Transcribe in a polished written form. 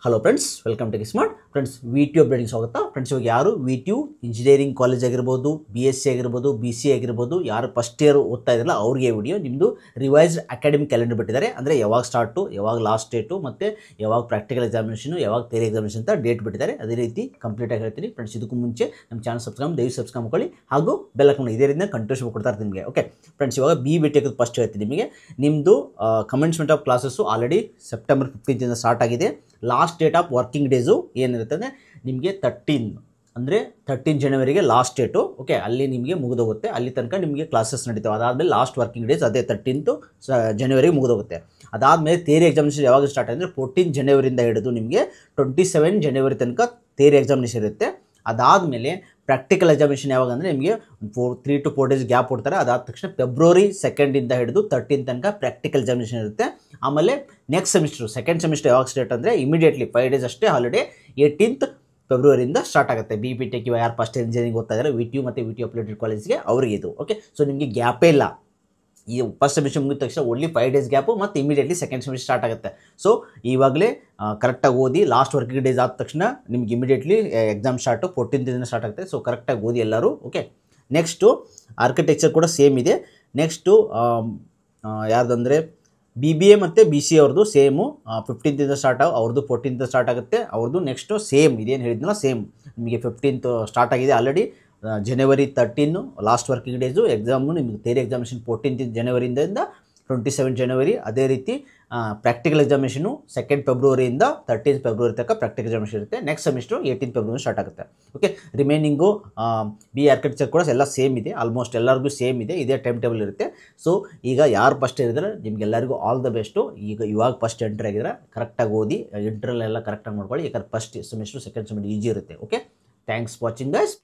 Hello friends, welcome to smart friends. VTU updating ಸ್ವಾಗತ friends. ಇವಾಗ ಯಾರು ವಿ.ಟಿ.ಯು ಇಂಜಿನಿಯರಿಂಗ್ ಕಾಲೇಜ್ ಆಗಿರ್ಬೋದು, BSc ಆಗಿರ್ಬೋದು, BC ಆಗಿರ್ಬೋದು, ಯಾರು ಫಸ್ಟ್ ಇಯರ್ ಓದ್ತಾ ಇದ್ರಲ್ಲ ಅವ್ರಿಗೆ ವಿಡಿಯೋ ನಿಮ್ಮದು ರಿವೈಸ್ಡ್ ಅಕಾಡೆಮಿಕ್ ಕ್ಯಾಲೆಂಡರ್ ಬಿಟ್ಟಿದ್ದಾರೆ. ಅಂದರೆ ಯಾವಾಗ ಸ್ಟಾರ್ಟು, ಯಾವಾಗ ಲಾಸ್ಟ್ ಡೇಟು, ಮತ್ತು ಯಾವಾಗ ಪ್ರಾಕ್ಟಿಕಲ್ ಎಕ್ಸಾಮಿನೇಷನು, ಯಾವಾಗ ಥಿಯರಿ ಎಕ್ಸಾಮಿನೇಷನ್ ಅಂತ ಡೇಟ್ ಬಿಟ್ಟಿದ್ದಾರೆ. ಅದೇ ರೀತಿ ಕಂಪ್ಲೀಟಾಗಿ ಹೇಳ್ತೀನಿ ಫ್ರೆಂಡ್ಸ್. ಇದಕ್ಕೂ ಮುಂಚೆ ನಮ್ಮ ಚಾನಲ್ ದಯವಿಟ್ಟು ಸಬ್ಸ್ಕ್ರೈಬ್ ಮಾಡ್ಕೊಳ್ಳಿ, ಹಾಗೂ ಬೆಲ್ ಹಾಕೊಂಡು ಇದೇ ರೀತಿಯ ಕಂಟಿನ್ಯೂಸ್ ಕೊಡ್ತಾ ಇರ್ತೀನಿ ನಿಮಗೆ. ಓಕೆ ಫ್ರೆಂಡ್ಸ್, ಇವಾಗ BBT ಆಗೋದು ಫಸ್ಟ್ ಹೇಳ್ತೀನಿ ನಿಮಗೆ. ನಿಮ್ಮದು commencement of classes already September 15 start ಆಗಿದೆ. Last date of working days ಏನಿರುತ್ತೆ ಅಂದರೆ ನಿಮಗೆ 13 ಜನವರಿಗೆ ಲಾಸ್ಟ್ ಡೇಟು. ಓಕೆ, ಅಲ್ಲಿ ನಿಮಗೆ ಮುಗಿದೋಗುತ್ತೆ. ಅಲ್ಲಿ ತನಕ ನಿಮಗೆ ಕ್ಲಾಸಸ್ ನಡೀತಾವೆ. ಅದಾದಮೇಲೆ ಲಾಸ್ಟ್ ವರ್ಕಿಂಗ್ ಡೇಸ್ ಅದೇ 13 ಜನವರಿಗೆ ಮುಗಿದೋಗುತ್ತೆ. ಅದಾದಮೇಲೆ ಥಿಯರಿ ಎಕ್ಸಾಮಿನೇಷನ್ ಯಾವಾಗ ಸ್ಟಾರ್ಟ್ ಅಂದರೆ 14 ಜನವರಿಯಿಂದ ಹಿಡಿದು ನಿಮಗೆ 27 ಜನವರಿ ತನಕ ಥಿಯರಿ ಎಕ್ಸಾಮಿನೇಷನ್ ಇರುತ್ತೆ. ಅದಾದಮೇಲೆ ಪ್ರಾಕ್ಟಿಕಲ್ ಎಕ್ಸಾಮಿನೇಷನ್ ಯಾವಾಗ ಅಂದರೆ ನಿಮಗೆ 3 to 4 ಡೇಸ್ ಗ್ಯಾಪ್ ಕೊಡ್ತಾರೆ. ಅದಾದ ತಕ್ಷಣ ಫೆಬ್ರವರಿ 2 ಹಿಡಿದು 13 ತನಕ ಪ್ರಾಕ್ಟಿಕಲ್ ಎಕ್ಸಾಮಿನೇಷನ್ ಇರುತ್ತೆ. ಆಮೇಲೆ ನೆಕ್ಸ್ಟ್ ಸೆಮಿಸ್ಟರ್, ಸೆಕೆಂಡ್ ಸೆಮಿಸ್ಟರ್ ಯಾವಾಗ ಸ್ಟಾರ್ಟ್ ಅಂದರೆ ಇಮಿಡಿಯೇಟ್ಲಿ 5 ಡೇಸ್ ಅಷ್ಟೇ ಹಾಲಿಡೇ, 18th ಫೆಬ್ರವರಿಯಿಂದ ಸ್ಟಾರ್ಟ್ ಆಗುತ್ತೆ. BBT ಯಾರು ಫಸ್ಟ್ ಇಂಜಿನಿಯರಿಂಗ್ ಓದ್ತಾ ಇದ್ದಾರೆ ವಿ.ಟಿ.ಯು ಮತ್ತು ವಿ.ಟಿ.ಯು ಅಪ್ಲೇಟೆಡ್ ಕಾಲೇಜ್ಗೆ ಅವರಿಗೆ ಇದು. ಓಕೆ, ಸೊ ನಿಮಗೆ ಗ್ಯಾಪೇ ಇಲ್ಲ. ಈ ಫಸ್ಟ್ ಸೆಮಿಸ್ಟರ್ ಮುಗಿದ ತಕ್ಷಣ ಓನ್ಲಿ 5 ಡೇಸ್ ಗ್ಯಾಪು, ಮತ್ತು ಇಮಿಡಿಯೇಟ್ಲಿ ಸೆಕೆಂಡ್ ಸೆಮಿಸ್ಟರ್ ಸ್ಟಾರ್ಟ್ ಆಗುತ್ತೆ. ಸೊ ಇವಾಗಲೇ ಕರೆಕ್ಟಾಗಿ ಓದಿ. ಲಾಸ್ಟ್ ವರ್ಕಿಂಗ್ ಡೇಸ್ ಆದ ತಕ್ಷಣ ನಿಮ್ಗೆ ಇಮಿಡಿಯೇಟ್ಲಿ ಎಕ್ಸಾಮ್ ಸ್ಟಾರ್ಟು 14 ಸ್ಟಾರ್ಟ್ ಆಗುತ್ತೆ. ಸೊ ಕರೆಕ್ಟಾಗಿ ಓದಿ ಎಲ್ಲರೂ. ಓಕೆ, ನೆಕ್ಸ್ಟು ಆರ್ಕಿಟೆಕ್ಚರ್ ಕೂಡ ಸೇಮ್ ಇದೆ. ನೆಕ್ಸ್ಟು ಯಾರ್ದಂದರೆ BBA ಮತ್ತು BC ಅವ್ರದ್ದು ಸೇಮು 15 ಸ್ಟಾರ್ಟ್ ಅವ್ರದ್ದು 14 ಸ್ಟಾರ್ಟ್ ಆಗುತ್ತೆ ಅವ್ರದ್ದು. ನೆಕ್ಸ್ಟು ಸೇಮ್ ಇದೇನು ಹೇಳಿದ್ನಲ್ಲ ಸೇಮ್ ನಿಮಗೆ 15 ಸ್ಟಾರ್ಟ್ ಆಗಿದೆ ಆಲ್ರೆಡಿ. ಜನವರಿ 13 ಲಾಸ್ಟ್ ವರ್ಕಿಂಗ್ ಡೇಸು. ಎಕ್ಸಾಮು ನಿಮಗೆ ಥಿಯರಿ ಎಕ್ಸಾಮಿನೇಷನ್ 14 ಜನವರಿಯಿಂದ 27 ಜನವರಿ. ಅದೇ ರೀತಿ ಪ್ರಾಕ್ಟಿಕಲ್ ಎಕ್ಸಾಮಿನೇಷನು 2 ಫೆಬ್ರವರಿಯಿಂದ 13 ಫೆಬ್ರವರಿ ತನಕ ಪ್ರಾಕ್ಟಿಕಲ್ ಎಕ್ಸಾಮಿನೇಷನ್ ಇರುತ್ತೆ. ನೆಕ್ಸ್ಟ್ ಸೆಮಿಸ್ಟರ್ 18 ಫೆಬ್ರವರಿ ಸ್ಟಾರ್ಟ್ ಆಗುತ್ತೆ. ಓಕೆ, ರಿಮೈನಿಂಗು BA ಆರ್ಕಿಟೆಕ್ಚರ್ ಕೂಡ ಎಲ್ಲ ಸೇಮ್ ಇದೆ. ಆಲ್ಮೋಸ್ಟ್ ಎಲ್ಲರಿಗೂ ಸೇಮ್ ಇದೆ. ಇದೇ ಟೈಮ್ ಟೇಬಲ್ ಇರುತ್ತೆ. ಸೊ ಈಗ ಯಾರು ಫಸ್ಟ್ ಇರಿದ್ರೆ ನಿಮ್ಗೆಲ್ಲರಿಗೂ ಆಲ್ ದ ಬೆಸ್ಟು. ಇವಾಗ ಫಸ್ಟ್ ಎಂಟ್ರ್ ಆಗಿದ್ರೆ ಕರೆಕ್ಟಾಗಿ ಓದಿ, ಇಂಟ್ರಲ್ ಎಲ್ಲ ಕರೆಕ್ಟಾಗಿ ಮಾಡ್ಕೊಳ್ಳಿ. ಯಾಕಂದ್ರೆ first semester second semester easy ಇರುತ್ತೆ. Okay, thanks watching guys.